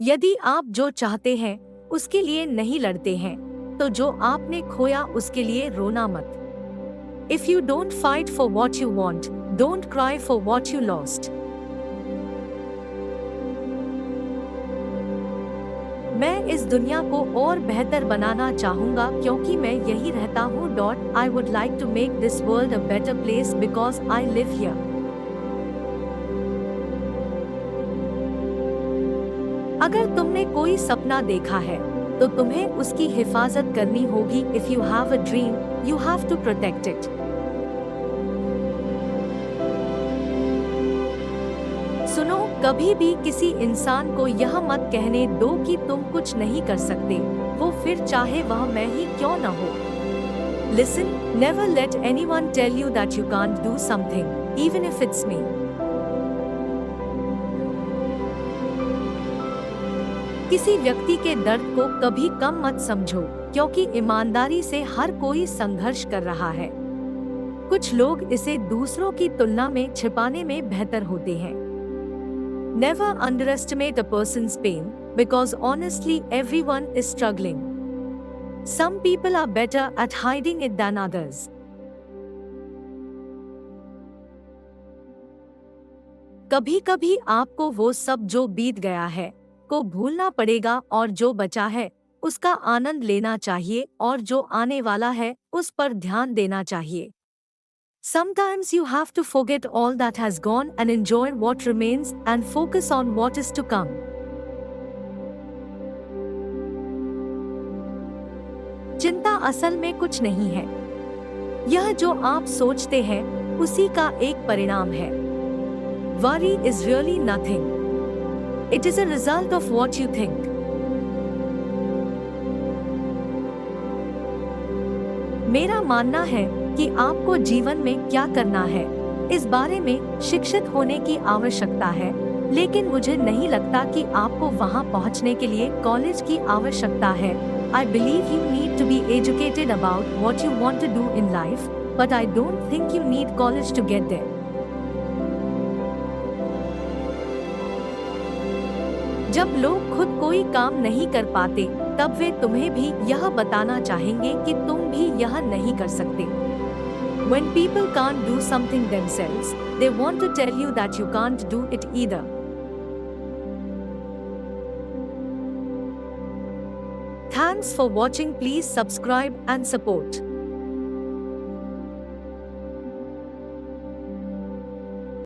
यदि आप जो चाहते हैं उसके लिए नहीं लड़ते हैं, तो जो आपने खोया उसके लिए रोना मत। If you don't fight for what you want, don't cry for what you lost. मैं इस दुनिया को और बेहतर बनाना चाहूंगा क्योंकि मैं यही रहता हूँ। I would like to make this world a better place because I live here. अगर तुमने कोई सपना देखा है तो तुम्हें उसकी हिफाजत करनी होगी। If you have a dream, you have to protect it. सुनो, कभी भी किसी इंसान को यह मत कहने दो कि तुम कुछ नहीं कर सकते, वो फिर चाहे वह मैं ही क्यों न हो। Listen, never let anyone tell you that you can't do something, even if it's me. किसी व्यक्ति के दर्द को कभी कम मत समझो, क्योंकि ईमानदारी से हर कोई संघर्ष कर रहा है। कुछ लोग इसे दूसरों की तुलना में छिपाने में बेहतर होते हैं। Never underestimate a person's pain, because honestly everyone is struggling. Some people are better at hiding it than others. कभी-कभी आपको वो सब जो बीत गया है को भूलना पड़ेगा, और जो बचा है उसका आनंद लेना चाहिए, और जो आने वाला है उस पर ध्यान देना चाहिए। Sometimes you have to forget all that has gone and enjoy what remains and focus on what is to come. चिंता असल में कुछ नहीं है। यह जो आप सोचते हैं उसी का एक परिणाम है। Worry is really nothing. It is a result of what you think. मेरा मानना है कि आपको जीवन में क्या करना है इस बारे में शिक्षित होने की आवश्यकता है, लेकिन मुझे नहीं लगता कि आपको वहां पहुंचने के लिए कॉलेज की आवश्यकता है। I believe you need to be educated about what you want to do in life, but I don't think you need college to get there. जब लोग खुद कोई काम नहीं कर पाते, तब वे तुम्हें भी यह बताना चाहेंगे कि तुम भी यह नहीं कर सकते। When people can't do something themselves, they want to tell you that you can't do it either. Thanks for watching. Please subscribe and support.